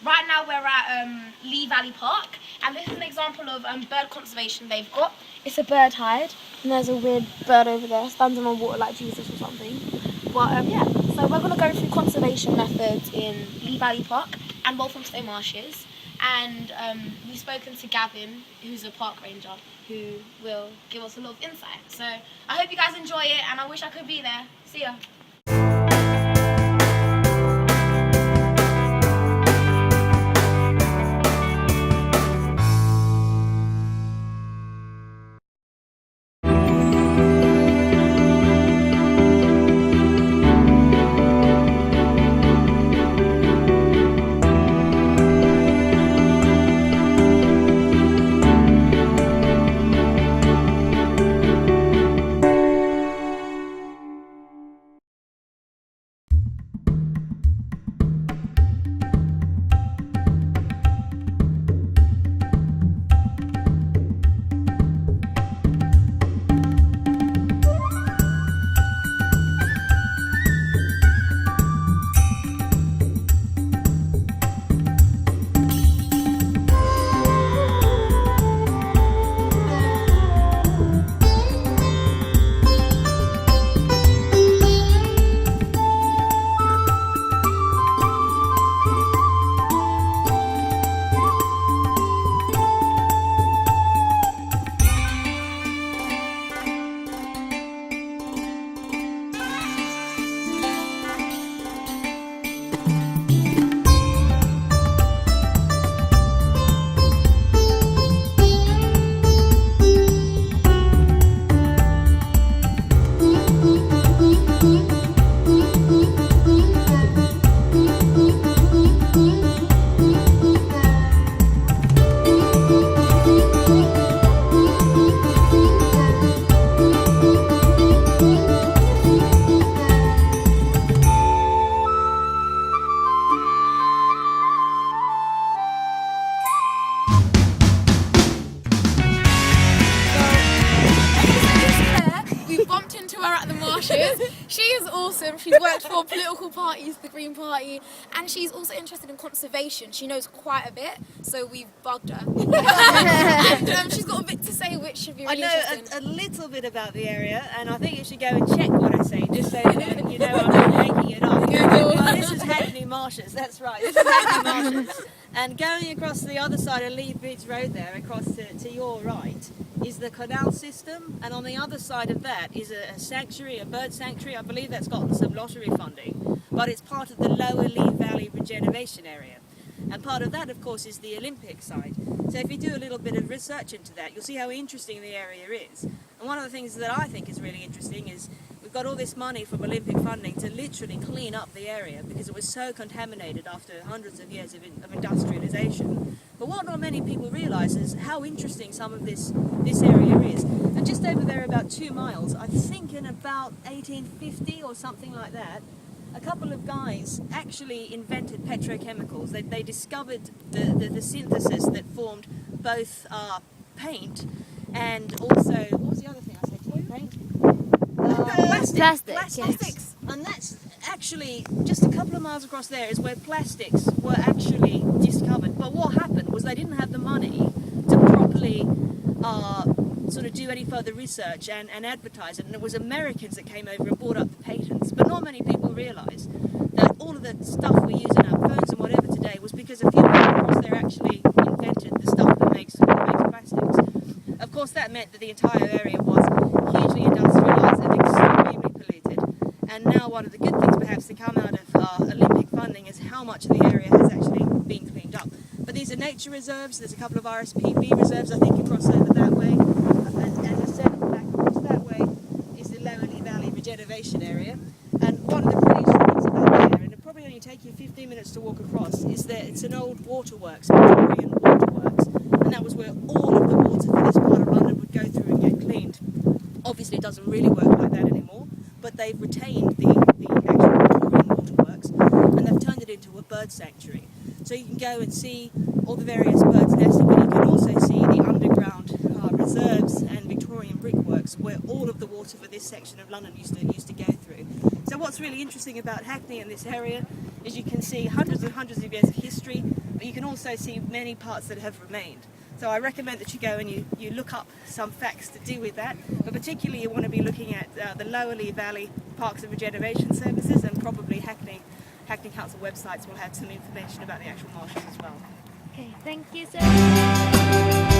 Right now we're at Lee Valley Park, and this is an example of bird conservation they've got. It's a bird hide, and there's a weird bird over there standing on water like Jesus or something. But yeah, so we're going to go through conservation methods in Lee Valley Park and Walthamstow Marshes. And we've spoken to Gavin, who's a park ranger, who will give us a lot of insight. So I hope you guys enjoy it, and I wish I could be there. See ya. She is awesome. She's worked for political parties, the Green Party, and she's also interested in conservation. She knows quite a bit, so we've bugged her. And she's got a bit to say, which should be really interesting. I know a little bit about the area, and I think you should go and check what I say, just so that you know I'm not making it up. Well, this is Walthamstow Marshes, that's right. This is Walthamstow Marshes. And going across the other side of Lee Bridge Road there, across to your right, is the canal system, and on the other side of that is a sanctuary, a bird sanctuary. I believe that's gotten some lottery funding, but it's part of the lower Lee Valley regeneration area. And part of that, of course, is the Olympic side. So if you do a little bit of research into that, you'll see how interesting the area is. And one of the things that I think is really interesting is we've got all this money from Olympic funding to literally clean up the area because it was so contaminated after hundreds of years of industrialization. But what not many people realise is how interesting some of this area is. And just over there, about 2 miles, I think in about 1850 or something like that, a couple of guys actually invented petrochemicals. They discovered the synthesis that formed both paint and also, what was the other thing I said to you? Paint? Plastics. Yes. And that's actually just a couple of miles across there is where plastics were actually discovered. But what happened was they didn't have the money to properly sort of do any further research and advertise it, and it was Americans that came over and bought up the patents. But not many people realise that all of the stuff we use in our phones and whatever today was because a few people across there actually invented the stuff that makes plastics. Of course, that meant that the entire area was hugely industrialised and extremely polluted. And now one of the good things perhaps to come out of Olympic funding is how much of the area has actually been cleaned up. But these are nature reserves. There's a couple of RSPB reserves, I think, across over that way. And as I said, back across that way is the Lower Lee Valley regeneration area. And one of the pretty things about there, and it'll probably only take you 15 minutes to walk across, is that it's an old waterworks, Victorian waterworks. And that was where all of the water for this part of London would go through and get cleaned. Obviously it doesn't really work like that anymore, but they've retained the actual Victorian waterworks and they've turned it into a bird sanctuary. So you can go and see all the various birds nesting, but you can also see the underground reserves and Victorian brickworks where all of the water for this section of London used to go through. So what's really interesting about Hackney and this area is you can see hundreds and hundreds of years of history, but you can also see many parts that have remained. So I recommend that you go and you look up some facts to do with that, but particularly you want to be looking at the Lower Lee Valley Parks and Regeneration Services, and probably Hackney Council websites will have some information about the actual marshes as well. Okay, thank you so much.